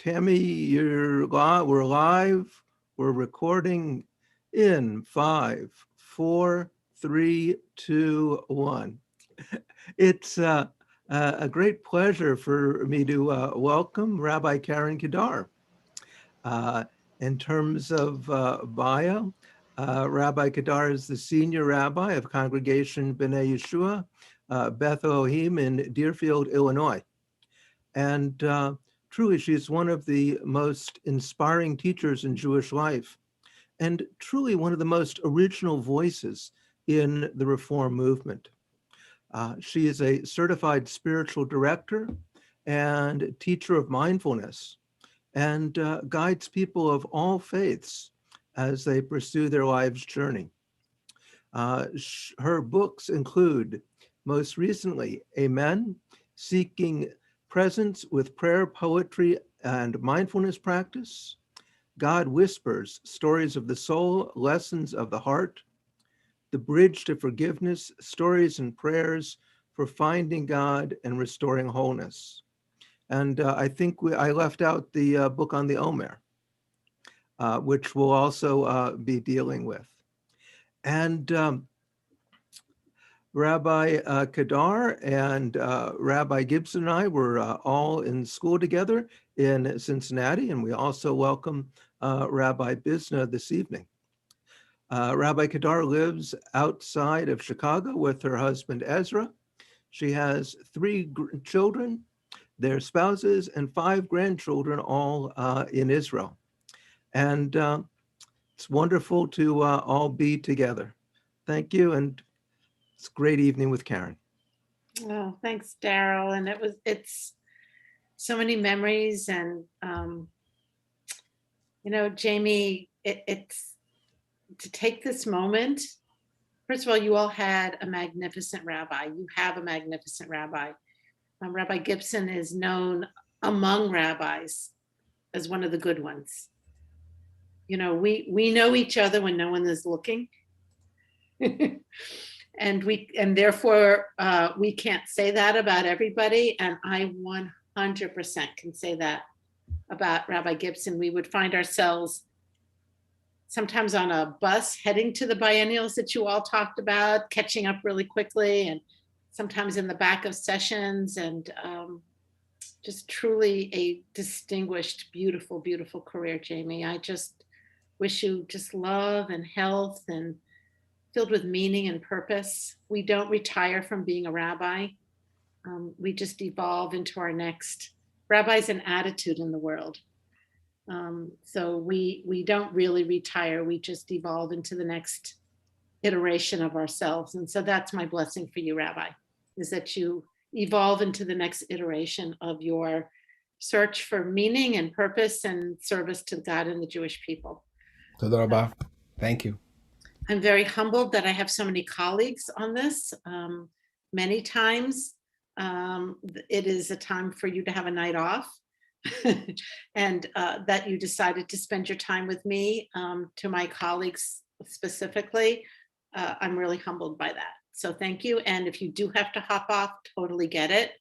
Tammy, we're live. We're recording in 5, 4, 3, 2, 1. It's a great pleasure for me to welcome Rabbi Karyn Kedar. In terms of bio, Rabbi Kedar is the senior rabbi of Congregation B'nai Yeshua, Beth Elohim in Deerfield, Illinois. And truly, she's one of the most inspiring teachers in Jewish life, and truly one of the most original voices in the Reform movement. She is a certified spiritual director and teacher of mindfulness, and guides people of all faiths as they pursue their life's journey. Her books include, most recently, Amen, Seeking Presence with Prayer, Poetry, and Mindfulness Practice, God Whispers, Stories of the Soul, Lessons of the Heart, The Bridge to Forgiveness, Stories and Prayers for Finding God and Restoring Wholeness. And I think I left out the book on the Omer, which we'll also be dealing with. And Rabbi Kedar and Rabbi Gibson and I were all in school together in Cincinnati, and we also welcome Rabbi Bisna this evening. Rabbi Kedar lives outside of Chicago with her husband Ezra. She has 3 children, their spouses, and 5 grandchildren, all in Israel. And it's wonderful to all be together. Thank you, and it's a great evening with Karyn. Oh, thanks, Daryl. And it's so many memories. And, Jamie, it's to take this moment. First of all, you all had a magnificent rabbi. You have a magnificent rabbi. Rabbi Gibson is known among rabbis as one of the good ones. We know each other when no one is looking. And therefore we can't say that about everybody. And I 100% can say that about Rabbi Gibson. We would find ourselves sometimes on a bus heading to the biennials that you all talked about, catching up really quickly, and sometimes in the back of sessions, and just truly a distinguished, beautiful, beautiful career, Jamie. I just wish you just love and health and filled with meaning and purpose. We don't retire from being a rabbi. We just evolve into our next. Rabbi's an attitude in the world. So we don't really retire. We just evolve into the next iteration of ourselves. And so that's my blessing for you, Rabbi, is that you evolve into the next iteration of your search for meaning and purpose and service to God and the Jewish people. Kedar Rabbi, thank you. I'm very humbled that I have so many colleagues on this. Many times it is a time for you to have a night off and that you decided to spend your time with me. To my colleagues specifically, I'm really humbled by that. So thank you. And if you do have to hop off, totally get it.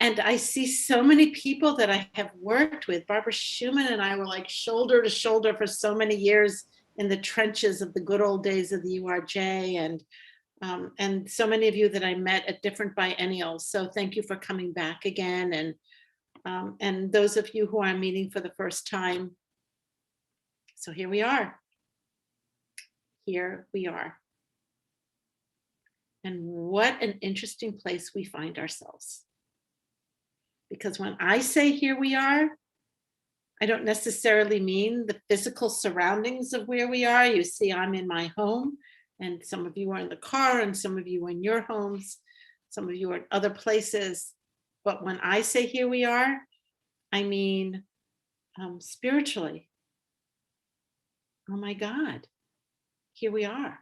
And I see so many people that I have worked with. Barbara Schumann and I were like shoulder to shoulder for so many years in the trenches of the good old days of the URJ, and so many of you that I met at different biennials. So thank you for coming back again, and those of you who I'm meeting for the first time. So here we are. Here we are. And what an interesting place we find ourselves. Because when I say here we are, I don't necessarily mean the physical surroundings of where we are. You see, I'm in my home, and some of you are in the car, and some of you are in your homes, some of you are in other places. But when I say here we are, I mean spiritually. Oh my God, here we are.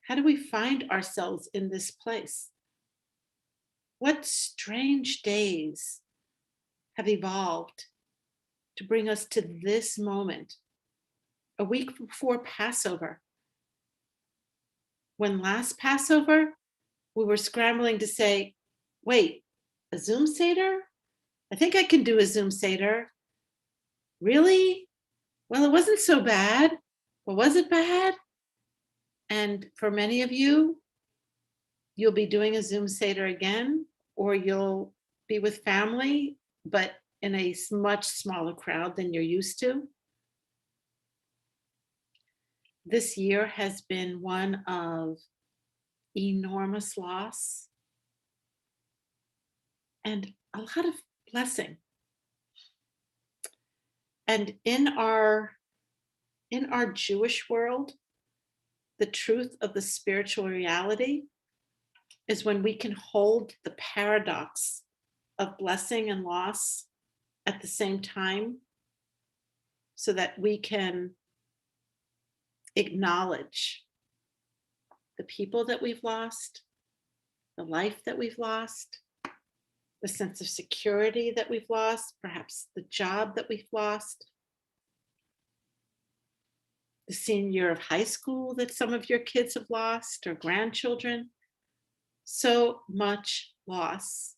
How do we find ourselves in this place? What strange days have evolved to bring us to this moment, a week before Passover. When last Passover, we were scrambling to say, wait, a Zoom Seder? I think I can do a Zoom Seder. Really? Well, it wasn't so bad. Well, was it bad? And for many of you, you'll be doing a Zoom Seder again, or you'll be with family, but in a much smaller crowd than you're used to. This year has been one of enormous loss and a lot of blessing. And in our Jewish world, the truth of the spiritual reality is when we can hold the paradox of blessing and loss at the same time, so that we can acknowledge the people that we've lost, the life that we've lost, the sense of security that we've lost, perhaps the job that we've lost, the senior year of high school that some of your kids have lost, or grandchildren. So much loss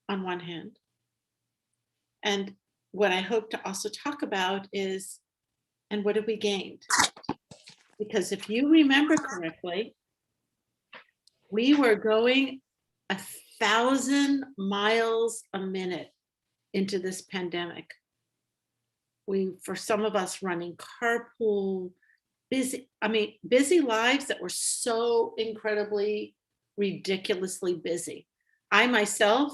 on one hand. And what I hope to also talk about is, and what have we gained? Because if you remember correctly, we were going 1,000 miles a minute into this pandemic. For some of us, running carpool, busy lives that were so incredibly, ridiculously busy. I myself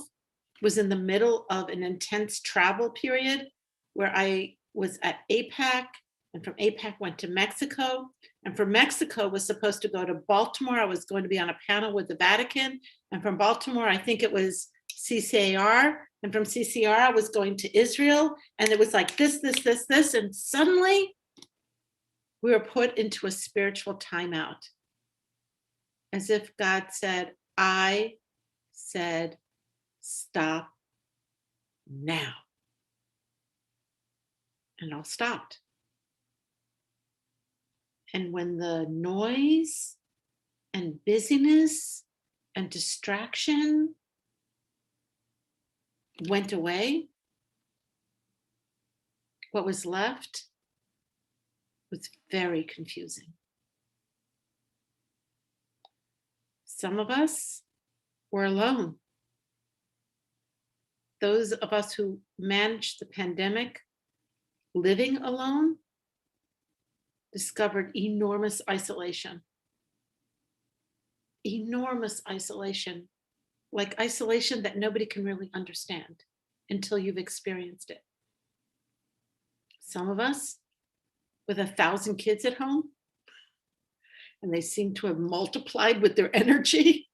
was in the middle of an intense travel period where I was at APAC, and from APAC went to Mexico, and from Mexico was supposed to go to Baltimore. I was going to be on a panel with the Vatican, and from Baltimore, I think it was CCAR, and from CCR, I was going to Israel, and it was like this, and suddenly we were put into a spiritual timeout, as if God said, I said, stop now. And all stopped. And when the noise and busyness and distraction went away, what was left was very confusing. Some of us were alone. Those of us who managed the pandemic living alone discovered enormous isolation. Enormous isolation, like isolation that nobody can really understand until you've experienced it. Some of us with 1,000 kids at home, and they seem to have multiplied with their energy,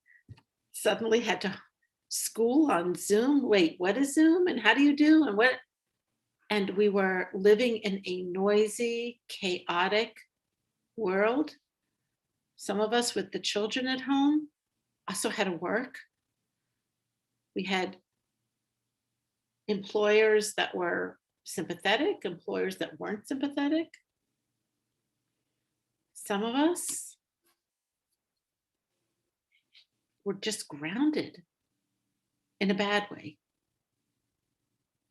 suddenly had to school on Zoom. Wait, what is Zoom? And how do you do? And what? And we were living in a noisy, chaotic world. Some of us with the children at home also had to work. We had employers that were sympathetic, employers that weren't sympathetic. Some of us were just grounded in a bad way.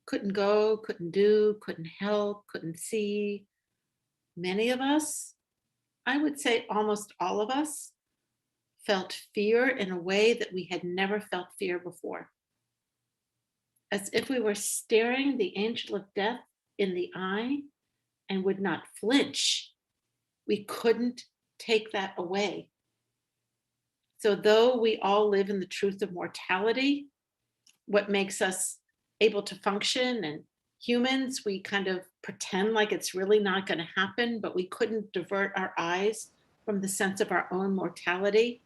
Couldn't go, couldn't do, couldn't help, couldn't see. Many of us, I would say almost all of us, felt fear in a way that we had never felt fear before. As if we were staring the angel of death in the eye and would not flinch. We couldn't take that away. So though we all live in the truth of mortality, what makes us able to function, and humans, we kind of pretend like it's really not going to happen, but we couldn't divert our eyes from the sense of our own mortality.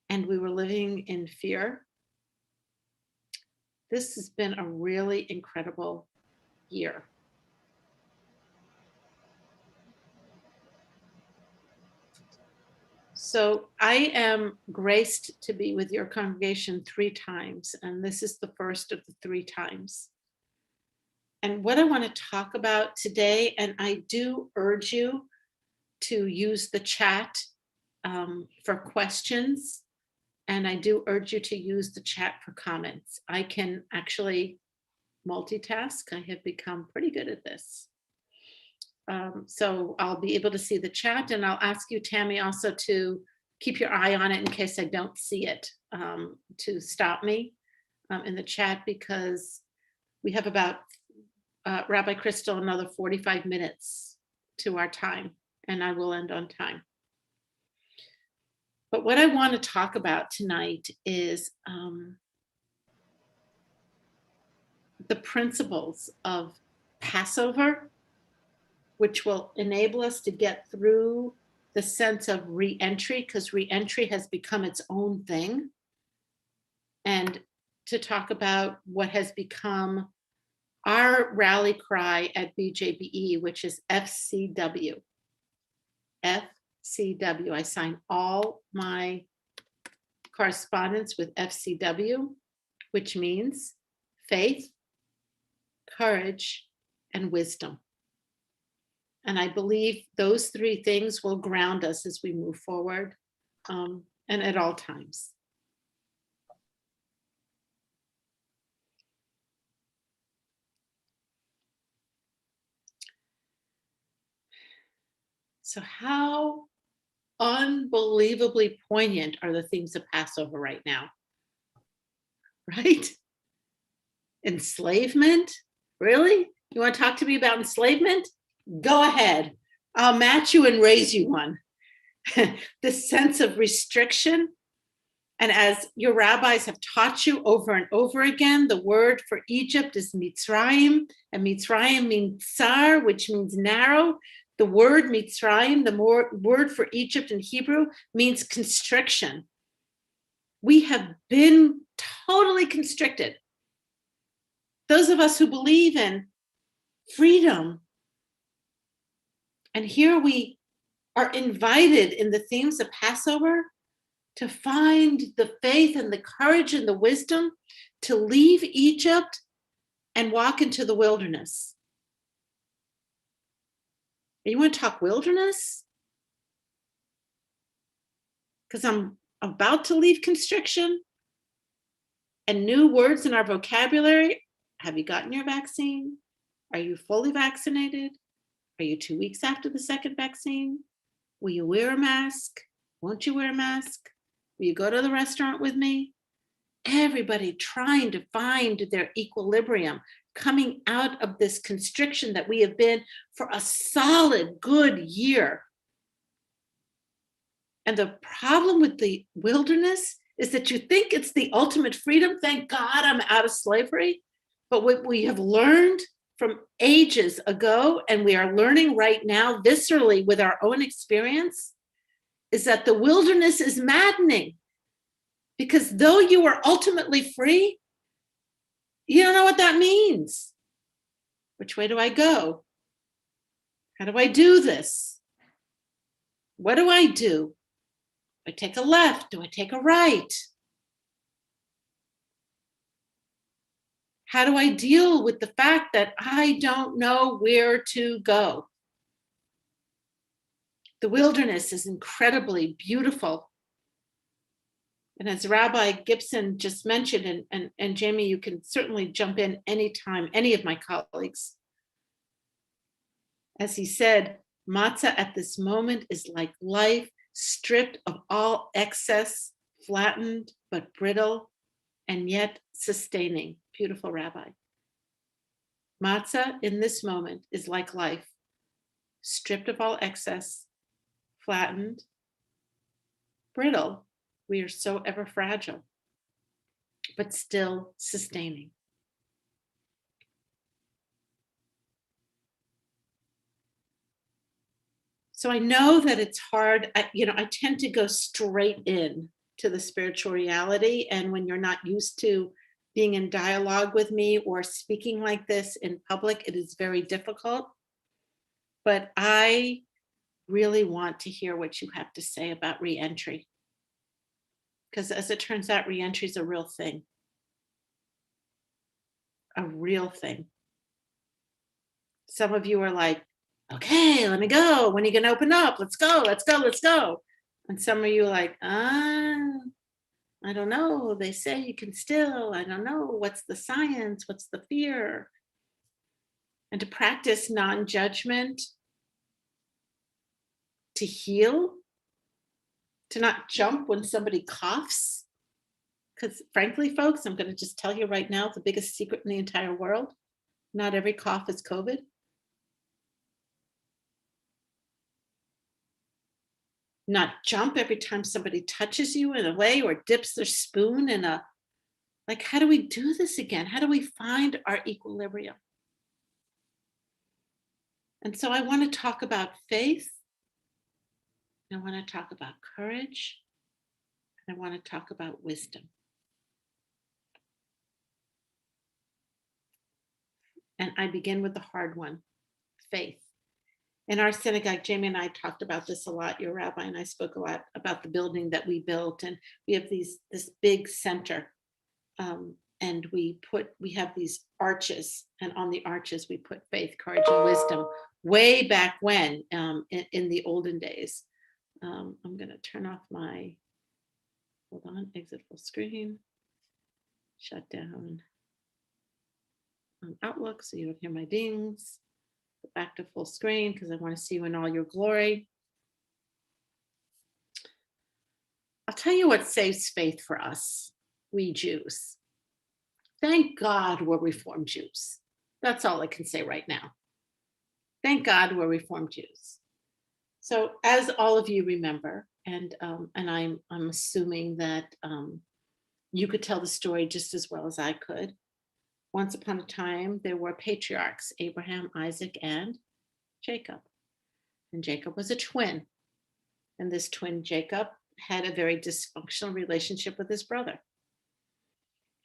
And we were living in fear. This has been a really incredible year. So I am graced to be with your congregation 3 times, and this is the first of the 3 times. And what I want to talk about today, and I do urge you to use the chat for questions, and I do urge you to use the chat for comments. I can actually multitask. I have become pretty good at this. So I'll be able to see the chat, and I'll ask you, Tammy, also to keep your eye on it in case I don't see it, to stop me in the chat, because we have about, Rabbi Crystal, another 45 minutes to our time, and I will end on time. But what I want to talk about tonight is the principles of Passover, which will enable us to get through the sense of reentry, because reentry has become its own thing, and to talk about what has become our rally cry at BJBE, which is FCW. FCW. I sign all my correspondence with FCW, which means faith, courage, and wisdom. And I believe those three things will ground us as we move forward, and at all times. So how unbelievably poignant are the themes of Passover right now, right? Enslavement? Really? You want to talk to me about enslavement? Go ahead. I'll match you and raise you one. The sense of restriction. And as your rabbis have taught you over and over again, the word for Egypt is Mitzrayim, and Mitzrayim means tsar, which means narrow. The word Mitzrayim, the word for Egypt in Hebrew, means constriction. We have been totally constricted. Those of us who believe in freedom, and here we are invited in the themes of Passover to find the faith and the courage and the wisdom to leave Egypt and walk into the wilderness. And you want to talk wilderness? Because I'm about to leave constriction and new words in our vocabulary. Have you gotten your vaccine? Are you fully vaccinated? Are you 2 weeks after the second vaccine? Will you wear a mask? Won't you wear a mask? Will you go to the restaurant with me? Everybody trying to find their equilibrium, coming out of this constriction that we have been for a solid, good year. And the problem with the wilderness is that you think it's the ultimate freedom. Thank God I'm out of slavery. But what we have learned from ages ago, and we are learning right now viscerally with our own experience, is that the wilderness is maddening. Because though you are ultimately free, you don't know what that means. Which way do I go? How do I do this? What do I do? Do I take a left? Do I take a right? How do I deal with the fact that I don't know where to go? The wilderness is incredibly beautiful. And as Rabbi Gibson just mentioned, and Jamie, you can certainly jump in anytime, any of my colleagues. As he said, matzah at this moment is like life, stripped of all excess, flattened but brittle, and yet sustaining. Beautiful, Rabbi. Matzah in this moment is like life, stripped of all excess, flattened, brittle. We are so ever fragile, but still sustaining. So I know that it's hard. I tend to go straight in to the spiritual reality. And when you're not used to being in dialogue with me or speaking like this in public, it is very difficult. But I really want to hear what you have to say about reentry. Because as it turns out, reentry is a real thing. A real thing. Some of you are like, okay, let me go. When are you going to open up? Let's go, let's go, let's go. And some of you are like, I don't know. They say you can still. I don't know. What's the science? What's the fear? And to practice non-judgment, to heal, to not jump when somebody coughs. Because frankly, folks, I'm going to just tell you right now, the biggest secret in the entire world, not every cough is COVID. Not jump every time somebody touches you in a way or dips their spoon in a, like, how do we do this again? How do we find our equilibrium? And so I want to talk about faith. I want to talk about courage. And I want to talk about wisdom. And I begin with the hard one, faith. In our synagogue, Jamie and I talked about this a lot. Your rabbi and I spoke a lot about the building that we built. And we have this big center. And we have these arches. And on the arches, we put faith, courage, and wisdom way back when, in the olden days. I'm going to turn off my, hold on, exit full screen, shut down Outlook so you don't hear my dings. Go back to full screen because I want to see you in all your glory. I'll tell you what saves faith for us, we Jews. Thank God we're Reformed Jews. That's all I can say right now. Thank God we're Reformed Jews. So as all of you remember, and I'm assuming that you could tell the story just as well as I could. Once upon a time, there were patriarchs, Abraham, Isaac, and Jacob. And Jacob was a twin. And this twin, Jacob, had a very dysfunctional relationship with his brother.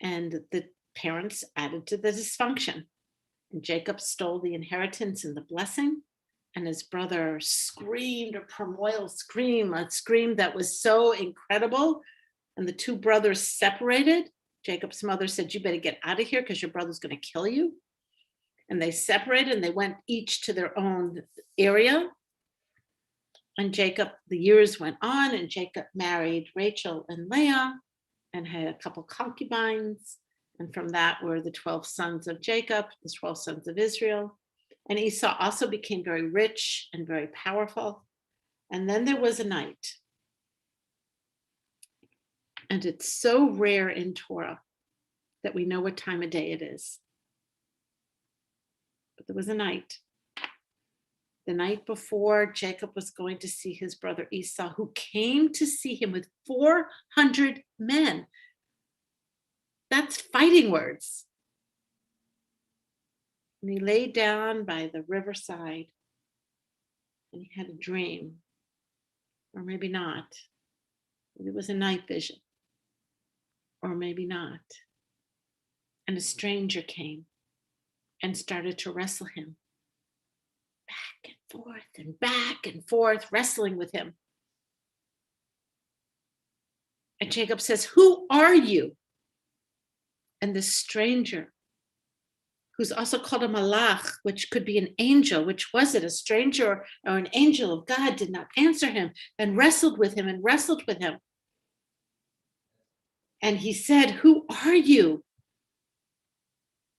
And the parents added to the dysfunction. And Jacob stole the inheritance and the blessing. And his brother screamed a primordial scream, a scream that was so incredible. And the two brothers separated. Jacob's mother said, you better get out of here because your brother's going to kill you. And they separated and they went each to their own area. And Jacob, the years went on and Jacob married Rachel and Leah and had a couple concubines. And from that were the 12 sons of Jacob, the 12 sons of Israel. And Esau also became very rich and very powerful. And then there was a night. And it's so rare in Torah that we know what time of day it is. But there was a night. The night before Jacob was going to see his brother Esau, who came to see him with 400 men. That's fighting words. And he lay down by the riverside and he had a dream, or maybe not. Maybe it was a night vision, or maybe not. And a stranger came and started to wrestle him back and forth, wrestling with him. And Jacob says, who are you? And this stranger, who's also called a malach, which could be an angel, which was it, a stranger or an angel of God, did not answer him and wrestled with him and wrestled with him. And he said, who are you?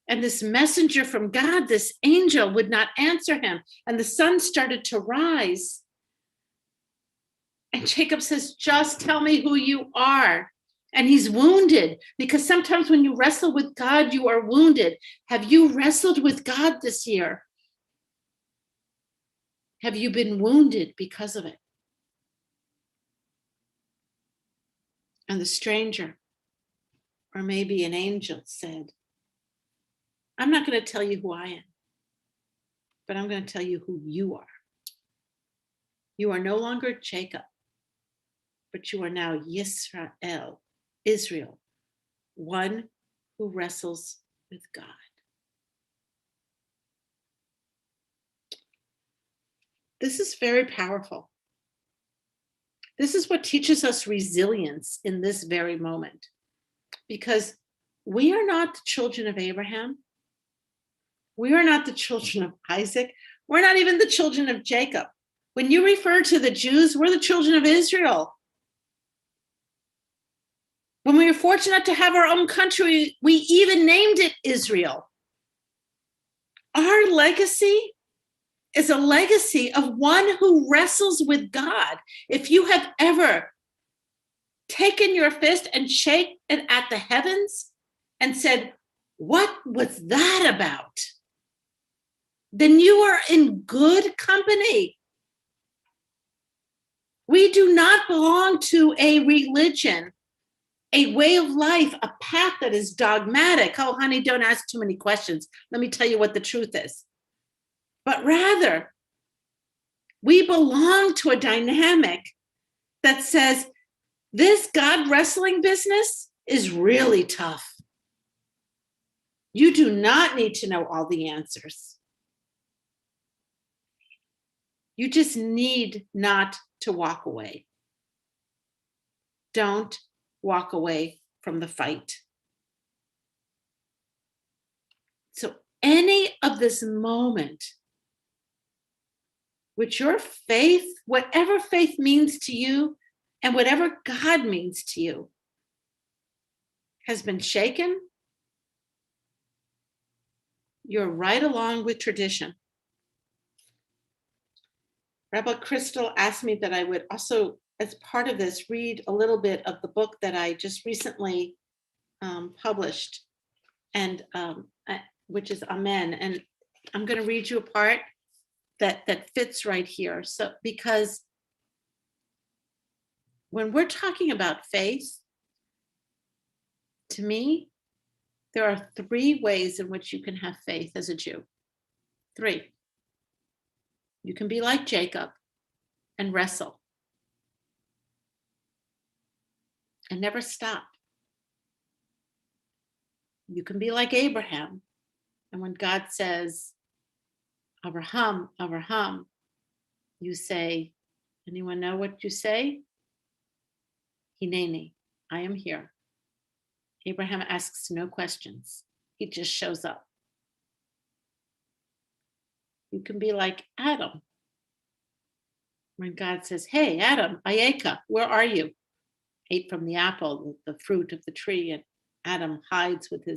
And this messenger from God, this angel, would not answer him. And the sun started to rise. And Jacob says, just tell me who you are. And he's wounded because sometimes when you wrestle with God, you are wounded. Have you wrestled with God this year? Have you been wounded because of it? And the stranger, or maybe an angel, said, I'm not going to tell you who I am, but I'm going to tell you who you are. You are no longer Jacob, but you are now Yisrael, Israel, one who wrestles with God. This is very powerful. This is what teaches us resilience in this very moment, because we are not the children of Abraham. We are not the children of Isaac. We're not even the children of Jacob. When you refer to the Jews, we're the children of Israel. When we were fortunate to have our own country, we even named it Israel. Our legacy is a legacy of one who wrestles with God. If you have ever taken your fist and shaken it at the heavens and said, what was that about? Then you are in good company. We do not belong to a religion, a way of life, a path that is dogmatic. Oh, honey, don't ask too many questions. Let me tell you what the truth is. But rather, we belong to a dynamic that says this God wrestling business is really tough. You do not need to know all the answers. You just need not to walk away. Don't walk away from the fight. So any of this moment, which your faith, whatever faith means to you and whatever God means to you, has been shaken, you're right along with tradition. Rabbi Crystal asked me that I would also, as part of this, read a little bit of the book that I just recently published, and which is Amen. And I'm going to read you a part that fits right here. So, because when we're talking about faith, to me, there are 3 ways in which you can have faith as a Jew. 3. You can be like Jacob and wrestle and never stop. You can be like Abraham, and when God says, Abraham, Abraham, you say, anyone know what you say? Hineni, I am here. Abraham asks no questions. He just shows up. You can be like Adam. When God says, hey, Adam, Ayeka, where are you? Ate from the apple, the fruit of the tree, and Adam hides with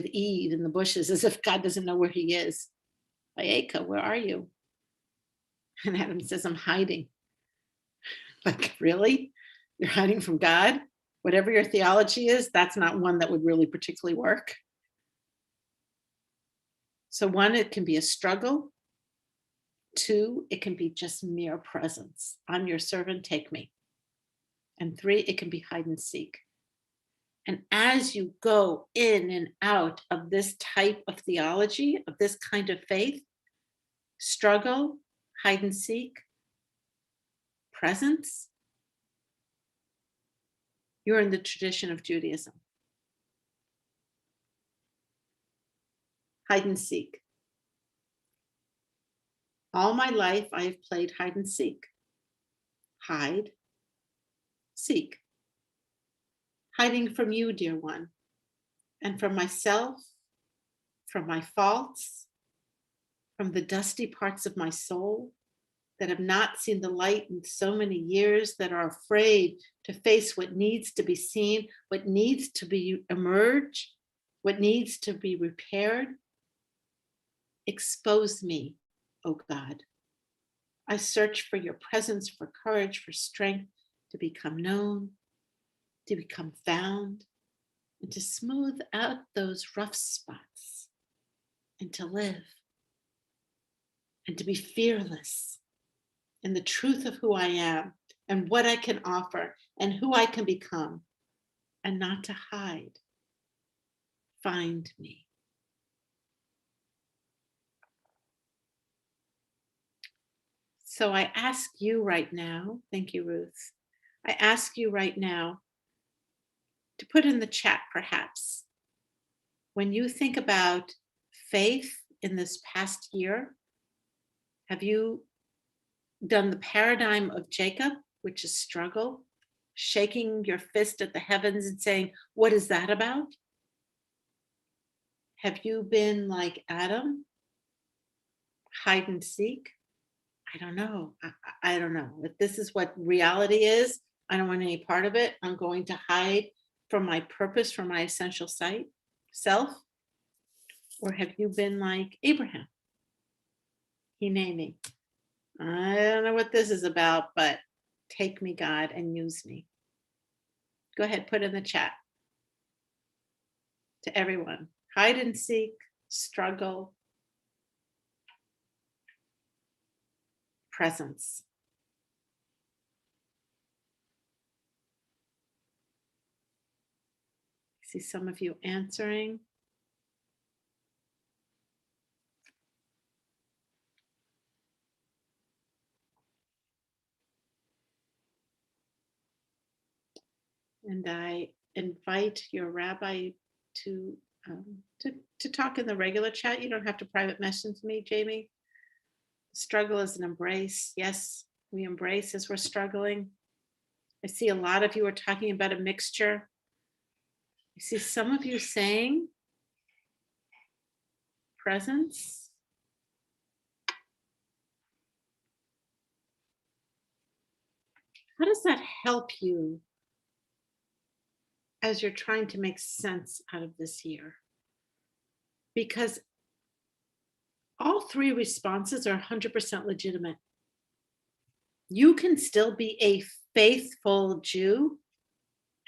Eve in the bushes as if God doesn't know where he is. Ayeka, where are you? And Adam says, I'm hiding. Like, really? You're hiding from God? Whatever your theology is, that's not one that would really particularly work. So 1, it can be a struggle. 2, it can be just mere presence. I'm your servant, take me. And 3, it can be hide and seek. And as you go in and out of this type of theology, of this kind of faith, struggle, hide and seek, presence, you're in the tradition of Judaism. Hide and seek. All my life, I have played hide and seek. Hide, seek. Hiding from you, dear one, and from myself, from my faults, from the dusty parts of my soul that have not seen the light in so many years, that are afraid to face what needs to be seen, what needs to be emerge, what needs to be repaired. Expose me, O God. I search for your presence, for courage, for strength to become known, to become found, and to smooth out those rough spots, and to live, and to be fearless in the truth of who I am and what I can offer and who I can become, and not to hide. Find me. So I ask you right now, thank you, Ruth. I ask you right now to put in the chat, perhaps, when you think about faith in this past year, have you done the paradigm of Jacob, which is struggle, shaking your fist at the heavens and saying, what is that about? Have you been like Adam, hide and seek? I don't know. I don't know. If this is what reality is, I don't want any part of it. I'm going to hide from my purpose, from my essential self? Or have you been like Abraham? Hineni. I don't know what this is about, but take me, God, and use me. Go ahead, put in the chat to everyone. Hide and seek, struggle, presence. I see some of you answering. And I invite your rabbi to talk in the regular chat. You don't have to private message me, Jamie. Struggle is an embrace. Yes, we embrace as we're struggling. I see a lot of you are talking about a mixture. I see some of you saying presence. How does that help you as you're trying to make sense out of this year? Because all three responses are 100% legitimate. You can still be a faithful Jew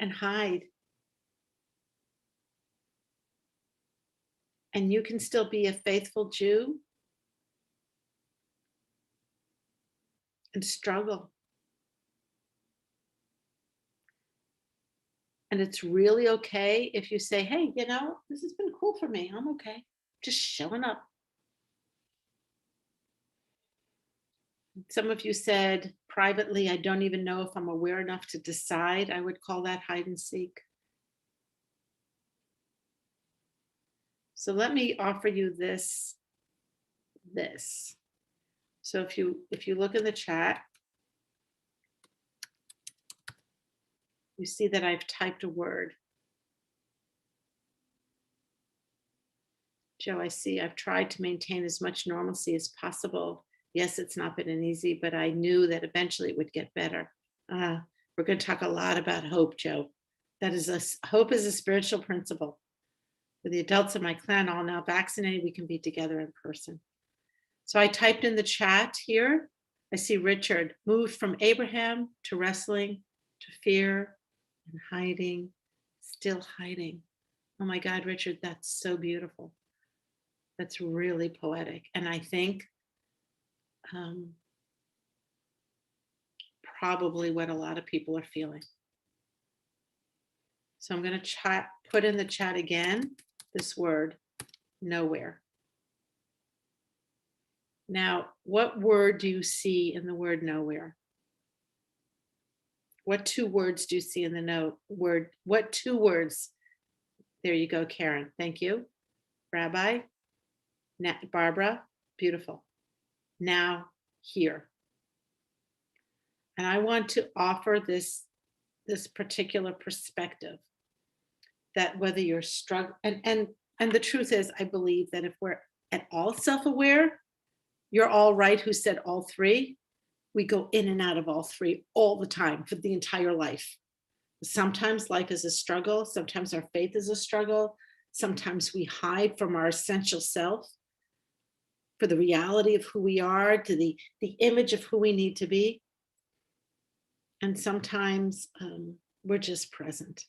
and hide. And you can still be a faithful Jew and struggle. And it's really okay if you say, hey, you know, this has been cool for me. I'm okay. Just showing up. Some of you said privately, I don't even know if I'm aware enough to decide. I would call that hide and seek. So let me offer you this. So if you look in the chat, you see that I've typed a word. Joe, I see I've tried to maintain as much normalcy as possible. Yes, it's not been an easy, but I knew that eventually it would get better. We're going to talk a lot about hope, Joe. Hope is a spiritual principle. For the adults in my clan all now vaccinated, we can be together in person. So I typed in the chat here. I see Richard moved from Abraham to wrestling, to fear and hiding, still hiding. Oh my God, Richard, that's so beautiful. That's really poetic. And I think probably what a lot of people are feeling. So I'm going to put in the chat again, this word, nowhere. Now, what word do you see in the word nowhere? What two words do you see in the word? What two words? There you go, Karyn. Thank you. Rabbi, Barbara, beautiful. Now, here. And I want to offer this particular perspective that whether you're struggling, and the truth is, I believe that if we're at all self-aware, you're all right who said all three. We go in and out of all three all the time for the entire life. Sometimes life is a struggle. Sometimes our faith is a struggle. Sometimes we hide from our essential self for the reality of who we are, to the image of who we need to be. And sometimes we're just present.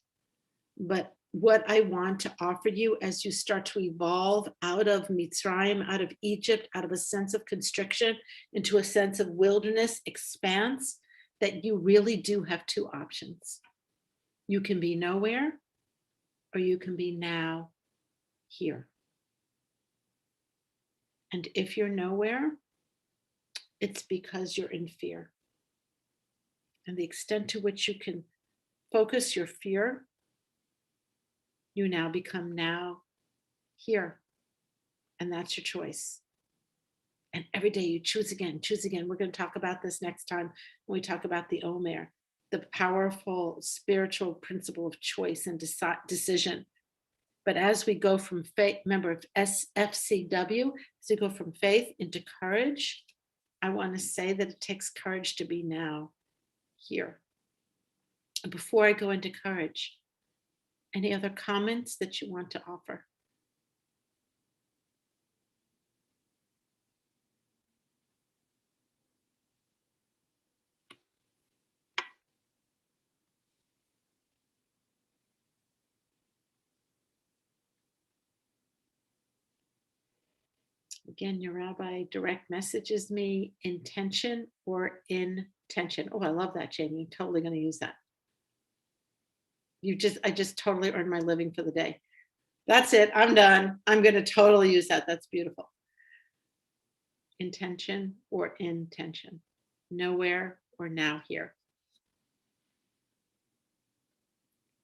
But what I want to offer you as you start to evolve out of Mitzrayim, out of Egypt, out of a sense of constriction into a sense of wilderness expanse, that you really do have two options. You can be nowhere, or you can be now, here. And if you're nowhere, it's because you're in fear. And the extent to which you can focus your fear, you now become now, here. And that's your choice. And every day you choose again, choose again. We're going to talk about this next time when we talk about the Omer, the powerful spiritual principle of choice and decision. But as we go from faith, remember FCW, as we go from faith into courage, I want to say that it takes courage to be now, here. Before I go into courage, any other comments that you want to offer? Again, your rabbi direct messages me intention or intention. Oh, I love that, Jamie. Totally going to use that. I just totally earned my living for the day. That's it. I'm done. I'm going to totally use that. That's beautiful. Intention or intention. Nowhere or now here.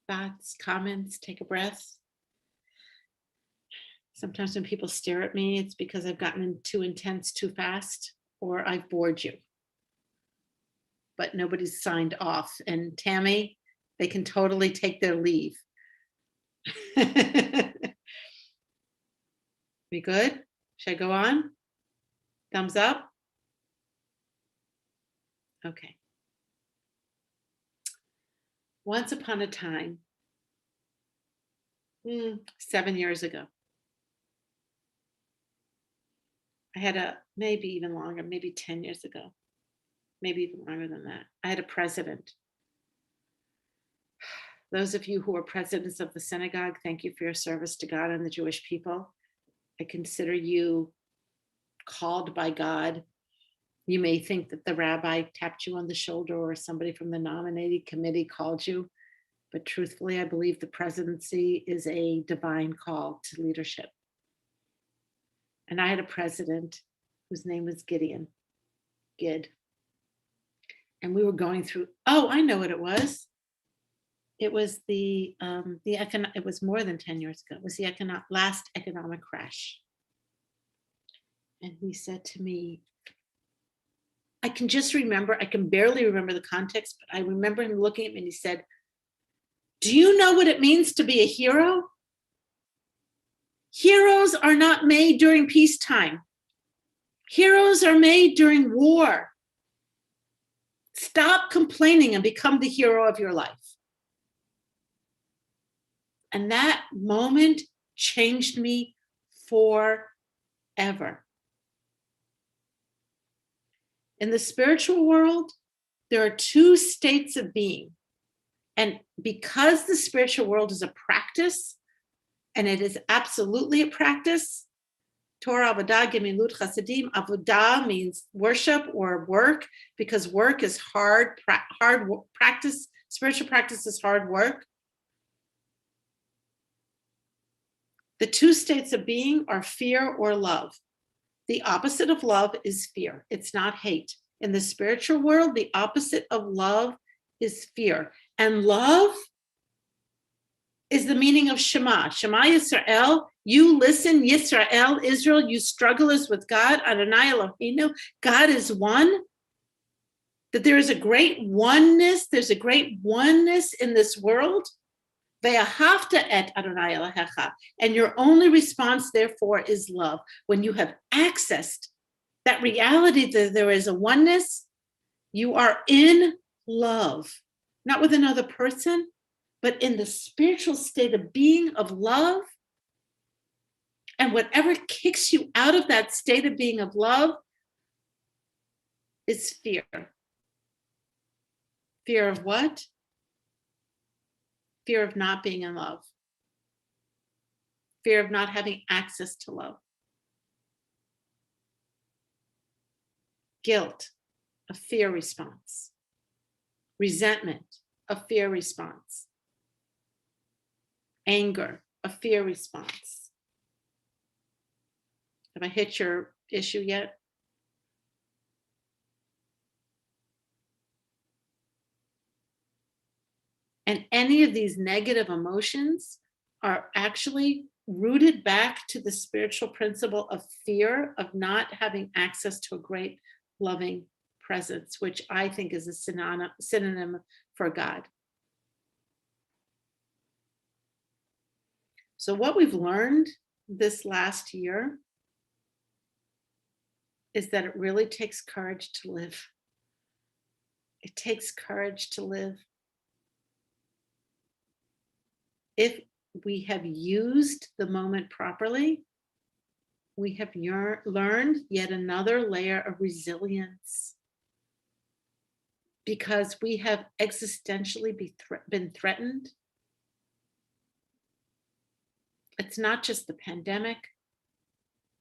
Thoughts, comments, take a breath. Sometimes when people stare at me, it's because I've gotten too intense too fast or I've bored you. But nobody's signed off. And Tammy, they can totally take their leave. We good? Should I go on? Thumbs up? Okay. Once upon a time, 7 years ago, I had maybe even longer, maybe 10 years ago, maybe even longer than that. I had a president. Those of you who are presidents of the synagogue, thank you for your service to God and the Jewish people. I consider you called by God. You may think that the rabbi tapped you on the shoulder or somebody from the nominating committee called you, but truthfully, I believe the presidency is a divine call to leadership. And I had a president whose name was Gideon, Gid. And we were going through, I know what it was. It was it was more than 10 years ago. It was the last economic crash. And he said to me, I can barely remember the context, but I remember him looking at me and he said, do you know what it means to be a hero? Heroes are not made during peacetime. Heroes are made during war. Stop complaining and become the hero of your life. And that moment changed me forever. In the spiritual world, there are two states of being. And because the spiritual world is a practice, and it is absolutely a practice, Torah, Avodah, Gemilut, Chasadim. Avodah means worship or work, because work is hard practice. Spiritual practice is hard work. The two states of being are fear or love. The opposite of love is fear. It's not hate. In the spiritual world, the opposite of love is fear. And love is the meaning of Shema. Shema Yisrael, you listen, Yisrael, Israel, you strugglers with God, Adonai Eloheinu, God is one. That there is a great oneness, there's a great oneness in this world. Ve'ahavta et Adonai Elohecha. And your only response, therefore, is love. When you have accessed that reality that there is a oneness, you are in love, not with another person, but in the spiritual state of being of love. And whatever kicks you out of that state of being of love is fear. Fear of what? Fear of not being in love. Fear of not having access to love. Guilt, a fear response. Resentment, a fear response. Anger, a fear response. Have I hit your issue yet? And any of these negative emotions are actually rooted back to the spiritual principle of fear of not having access to a great loving presence, which I think is a synonym for God. So what we've learned this last year is that it really takes courage to live. It takes courage to live. if we have used the moment properly, we have learned yet another layer of resilience, because we have existentially been threatened. It's not just the pandemic,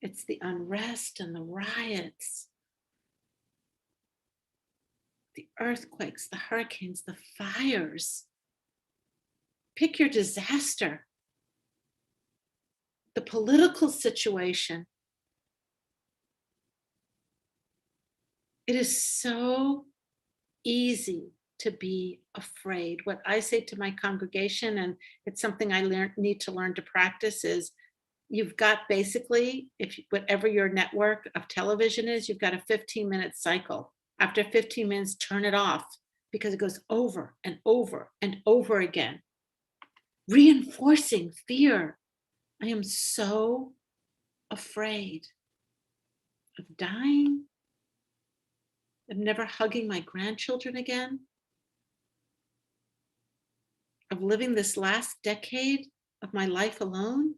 it's the unrest and the riots, the earthquakes, the hurricanes, the fires. Pick your disaster. The political situation. It is so easy to be afraid. What I say to my congregation, and it's something I need to learn to practice, is you've got basically, whatever your network of television is, you've got a 15-minute cycle. After 15 minutes, turn it off, because it goes over and over and over again, reinforcing fear. I am so afraid of dying, of never hugging my grandchildren again, of living this last decade of my life alone,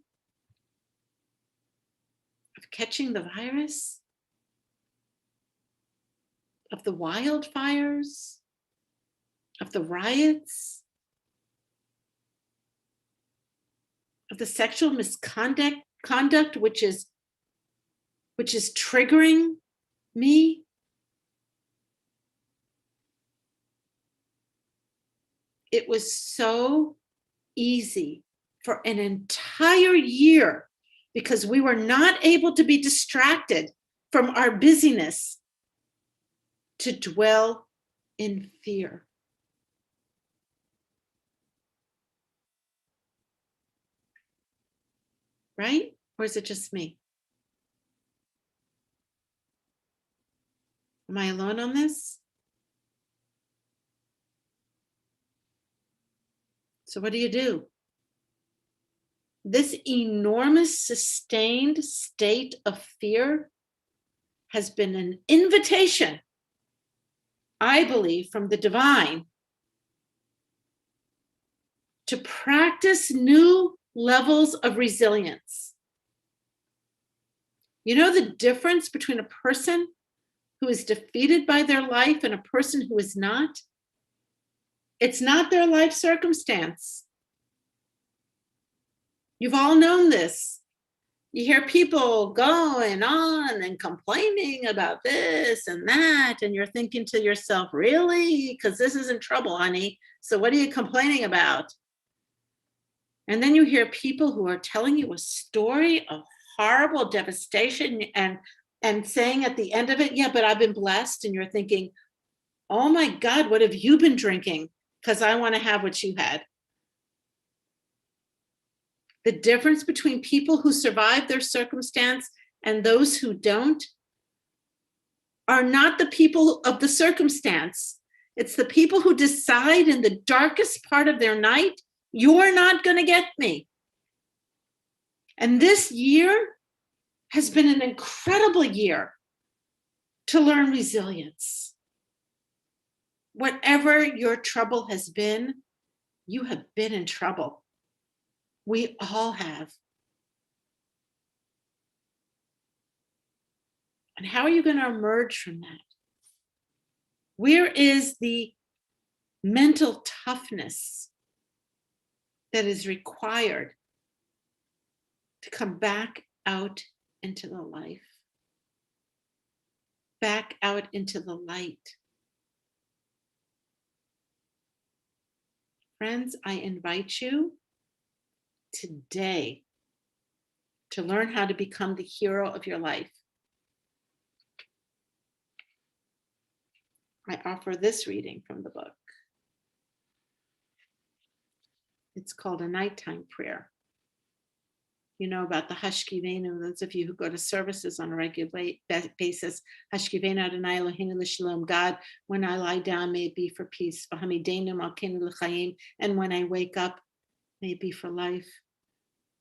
of catching the virus, of the wildfires, of the riots, of the sexual misconduct, which is triggering me. It was so easy for an entire year, because we were not able to be distracted from our busyness, to dwell in fear. Right? Or is it just me? Am I alone on this? So what do? This enormous sustained state of fear has been an invitation, I believe, from the divine to practice new levels of resilience. You know the difference between a person who is defeated by their life and a person who is not? It's not their life circumstance. You've all known this. You hear people going on and complaining about this and that, and you're thinking to yourself, really? Because this isn't trouble, honey. So what are you complaining about? And then you hear people who are telling you a story of horrible devastation and saying at the end of it, yeah, but I've been blessed. And you're thinking, oh my God, what have you been drinking? Because I want to have what you had. The difference between people who survive their circumstance and those who don't are not the people of the circumstance. It's the people who decide in the darkest part of their night, you're not going to get me. And this year has been an incredible year to learn resilience. Whatever your trouble has been, you have been in trouble. We all have. And how are you going to emerge from that? Where is the mental toughness that is required to come back out into the life, back out into the light? Friends, I invite you today to learn how to become the hero of your life. I offer this reading from the book. It's called A Nighttime Prayer. You know about the Hashkivenu, those of you who go to services on a regular basis. Hashkivenu Adonai Eloheinu l'shalom. God, when I lie down, may it be for peace. V'hamidenu malkeinu l'chaim. And when I wake up, may it be for life.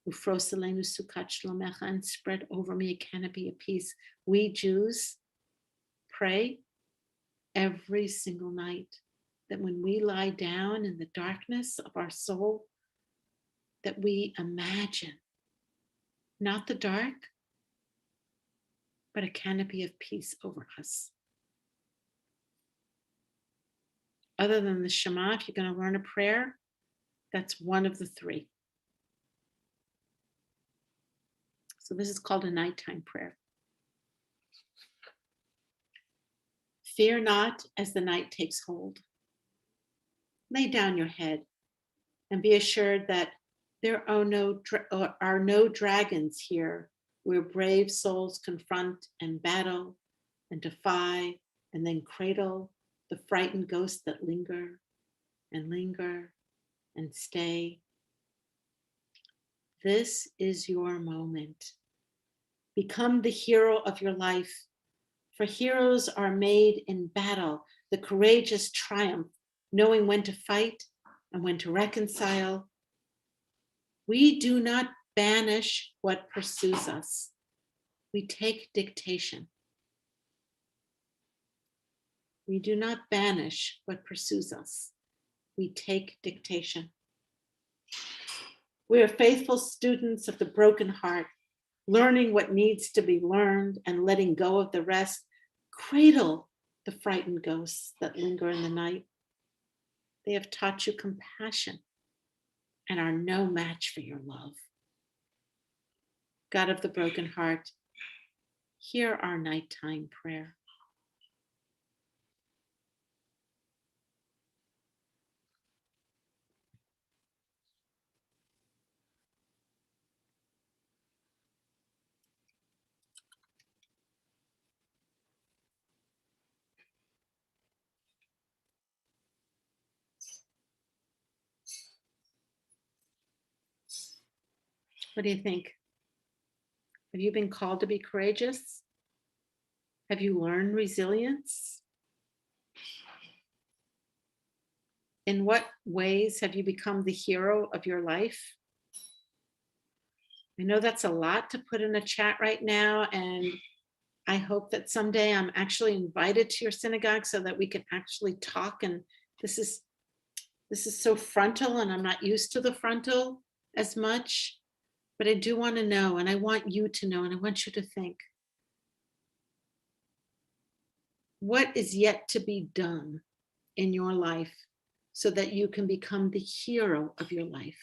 Ufros aleinu sukat shlomecha. And spread over me a canopy of peace. We Jews pray every single night that when we lie down in the darkness of our soul, that we imagine not the dark, but a canopy of peace over us. Other than the Shema, if you're going to learn a prayer, that's one of the three. So this is called a nighttime prayer. Fear not as the night takes hold. Lay down your head and be assured that there are no dragons here where brave souls confront and battle and defy and then cradle the frightened ghosts that linger and stay. This is your moment. Become the hero of your life, for heroes are made in battle, the courageous triumph, knowing when to fight and when to reconcile. We do not banish what pursues us. We take dictation. We do not banish what pursues us. We take dictation. We are faithful students of the broken heart, learning what needs to be learned and letting go of the rest. Cradle the frightened ghosts that linger in the night. They have taught you compassion and are no match for your love. God of the broken heart, hear our nighttime prayer. What do you think? Have you been called to be courageous? Have you learned resilience? In what ways have you become the hero of your life? I know that's a lot to put in a chat right now, and I hope that someday I'm actually invited to your synagogue so that we can actually talk. And this is so frontal, and I'm not used to the frontal as much, but I do want to know, and I want you to know, and I want you to think, what is yet to be done in your life so that you can become the hero of your life?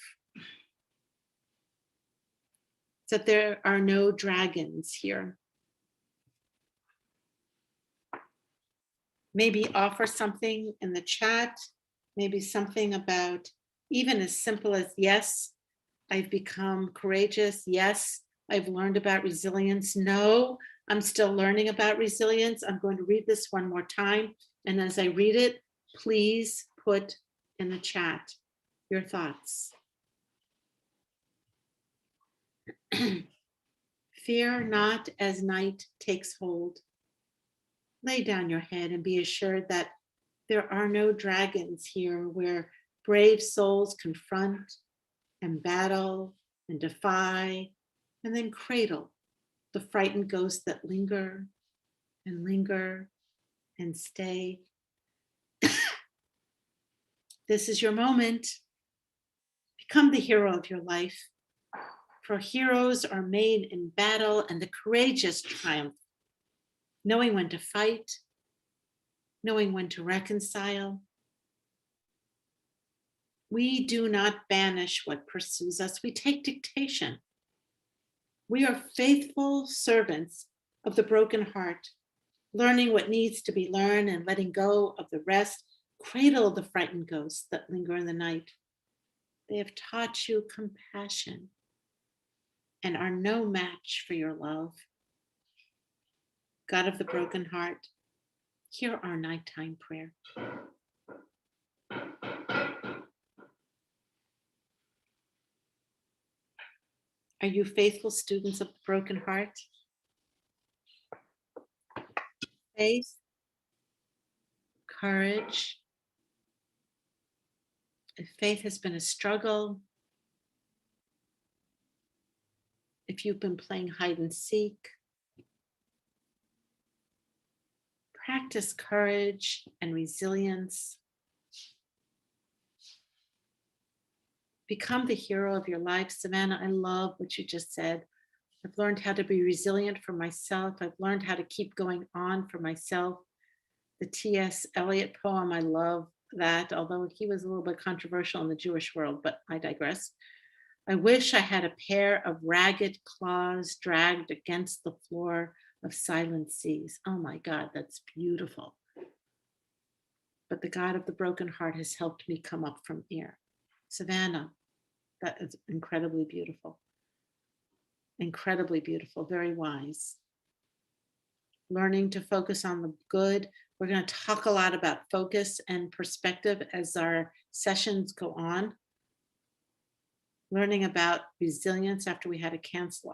That there are no dragons here. Maybe offer something in the chat, maybe something about even as simple as, yes, I've become courageous. Yes, I've learned about resilience. No, I'm still learning about resilience. I'm going to read this one more time. And as I read it, please put in the chat your thoughts. Fear not as night takes hold. Lay down your head and be assured that there are no dragons here where brave souls confront and battle and defy and then cradle the frightened ghosts that linger and stay. This is your moment. Become the hero of your life. For heroes are made in battle and the courageous triumph, knowing when to fight, knowing when to reconcile. We do not banish what pursues us. We take dictation. We are faithful servants of the broken heart, learning what needs to be learned and letting go of the rest. Cradle the frightened ghosts that linger in the night. They have taught you compassion and are no match for your love. God of the broken heart, hear our nighttime prayer. Are you faithful students of the broken heart? Faith, courage. If faith has been a struggle, if you've been playing hide and seek, practice courage and resilience. Become the hero of your life. Savannah, I love what you just said. I've learned how to be resilient for myself. I've learned how to keep going on for myself. The T.S. Eliot poem, I love that, although he was a little bit controversial in the Jewish world, but I digress. I wish I had a pair of ragged claws dragged against the floor of silent seas. Oh my God, that's beautiful. But the God of the broken heart has helped me come up from here. Savannah, that is incredibly beautiful. Incredibly beautiful, very wise. Learning to focus on the good. We're going to talk a lot about focus and perspective as our sessions go on. Learning about resilience after we had to cancel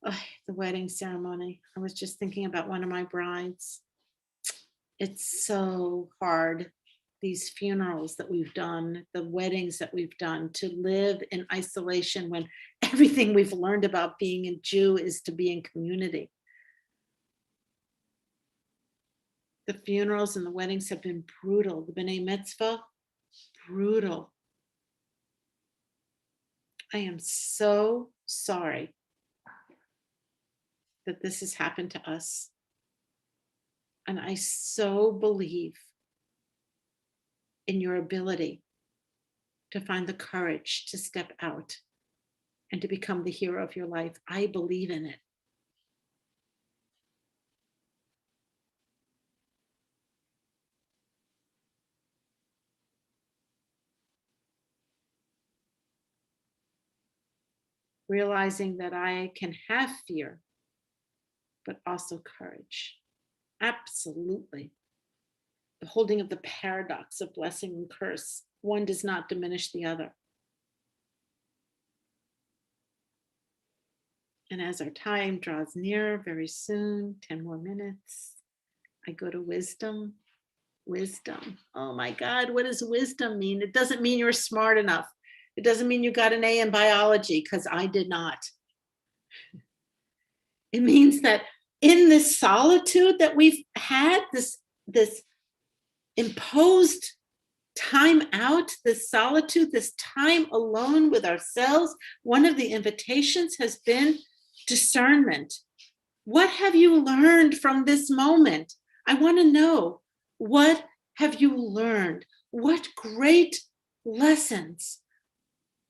the wedding ceremony. I was just thinking about one of my brides. It's so hard, these funerals that we've done, the weddings that we've done, to live in isolation when everything we've learned about being a Jew is to be in community. The funerals and the weddings have been brutal. The B'nai Mitzvah, brutal. I am so sorry that this has happened to us. And I so believe in your ability to find the courage to step out and to become the hero of your life. I believe in it. Realizing that I can have fear, but also courage. Absolutely. The holding of the paradox of blessing and curse. One does not diminish the other. And as our time draws near, very soon, 10 more minutes, I go to wisdom. Wisdom. Oh my God, what does wisdom mean? It doesn't mean you're smart enough. It doesn't mean you got an A in biology, because I did not. It means that in this solitude that we've had, this imposed time out, this solitude, this time alone with ourselves, one of the invitations has been discernment. What have you learned from this moment? I want to know, what have you learned? What great lessons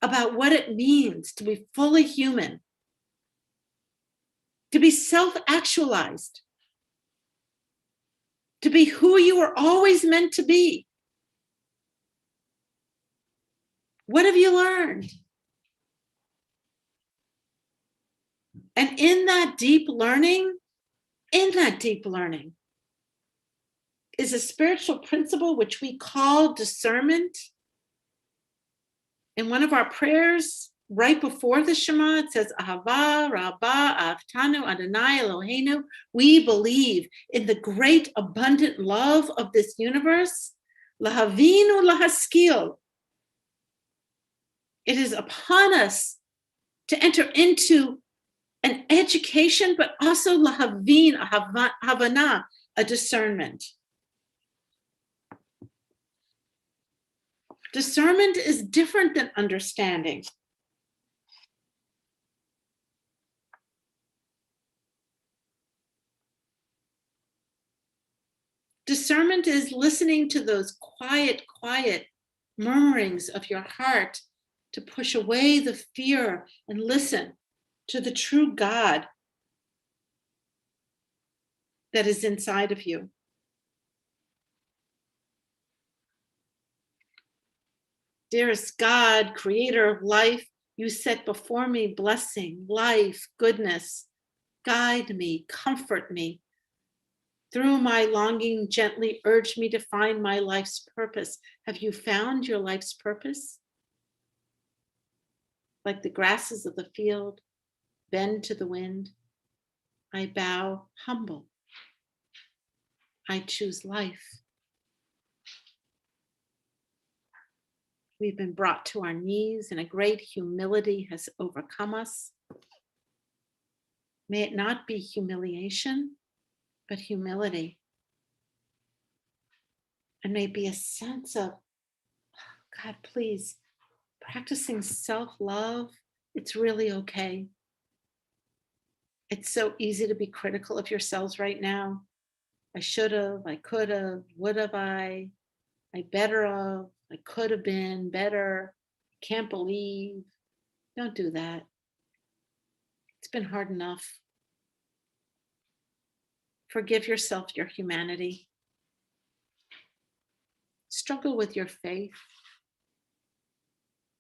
about what it means to be fully human, to be self-actualized, to be who you were always meant to be. What have you learned? And in that deep learning is a spiritual principle which we call discernment. In one of our prayers, right before the Shema, it says, Ahava, Rabbah, Aftanu, Adonai, Eloheinu. We believe in the great abundant love of this universe. Lahavinu lahaskil. It is upon us to enter into an education, but also lahavin, havana, a discernment. Discernment is different than understanding. Discernment is listening to those quiet murmurings of your heart to push away the fear and listen to the true God that is inside of you. Dearest God, creator of life, you set before me blessing, life, goodness. Guide me, comfort me. Through my longing, gently urge me to find my life's purpose. Have you found your life's purpose? Like the grasses of the field, bend to the wind. I bow humble. I choose life. We've been brought to our knees and a great humility has overcome us. May it not be humiliation, but humility. And may it be a sense of, God, please practicing self-love, it's really okay. It's so easy to be critical of yourselves right now. I should have, I could have, would have I better have, I could have been better, can't believe. Don't do that. It's been hard enough. Forgive yourself your humanity. Struggle with your faith.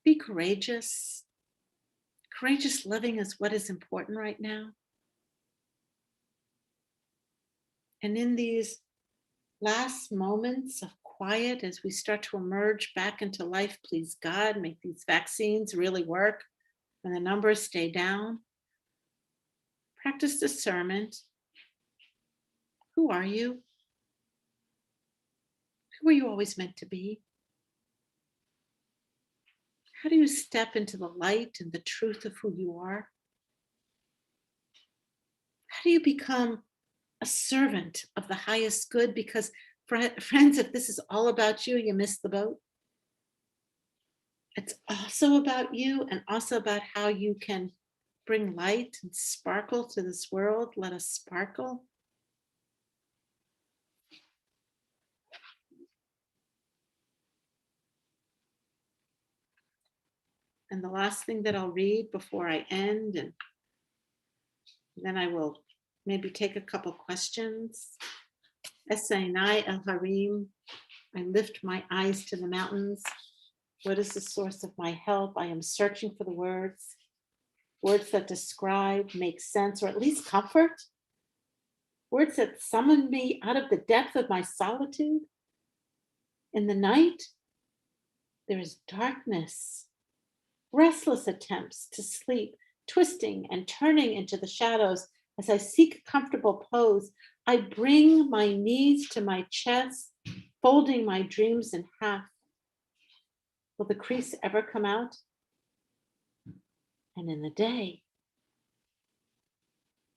Be courageous. Courageous living is what is important right now. And in these last moments of quiet, as we start to emerge back into life, please God, make these vaccines really work and the numbers stay down. Practice discernment. Who are you? Who were you always meant to be? How do you step into the light and the truth of who you are? How do you become a servant of the highest good? Because, friends, if this is all about you, you miss the boat. It's also about you and also about how you can bring light and sparkle to this world. Let us sparkle. And the last thing that I'll read before I end, and then I will maybe take a couple questions. Esainai El Harim, I lift my eyes to the mountains. What is the source of my help? I am searching for the words that describe, make sense, or at least comfort. Words that summon me out of the depth of my solitude. In the night, there is darkness, restless attempts to sleep, twisting and turning into the shadows. As I seek a comfortable pose, I bring my knees to my chest, folding my dreams in half. Will the crease ever come out? And in the day,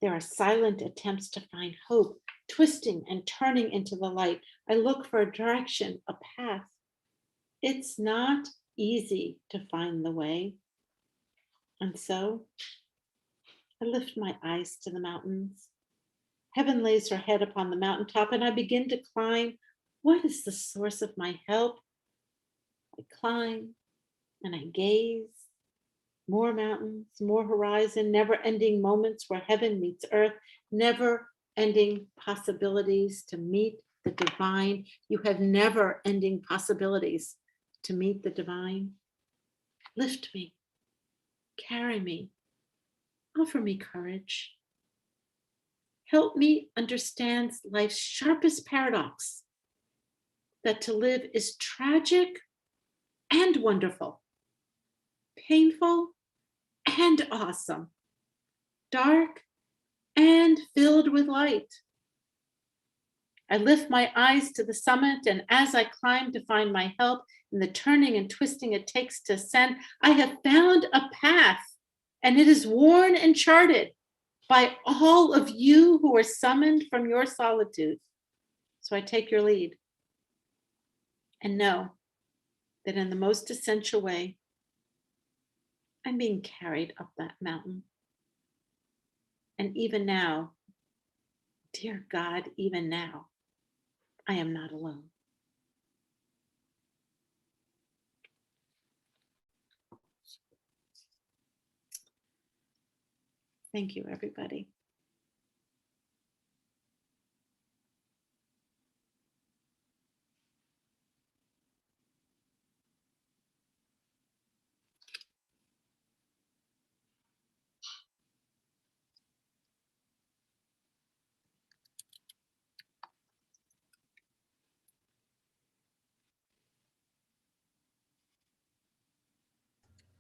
there are silent attempts to find hope, twisting and turning into the light. I look for a direction, a path. It's not easy to find the way. And so I lift my eyes to the mountains. Heaven lays her head upon the mountaintop, and I begin to climb. What is the source of my help? I climb and I gaze. More mountains, more horizon, never-ending moments where heaven meets earth, never-ending possibilities to meet the divine. You have never-ending possibilities to meet the divine. Lift me, carry me, offer me courage. Help me understand life's sharpest paradox, that to live is tragic and wonderful, painful and awesome, dark and filled with light. I lift my eyes to the summit, and as I climb to find my help in the turning and twisting it takes to ascend, I have found a path, and it is worn and charted by all of you who are summoned from your solitude. So I take your lead and know that in the most essential way, I'm being carried up that mountain. And even now, dear God, even now, I am not alone. Thank you, everybody.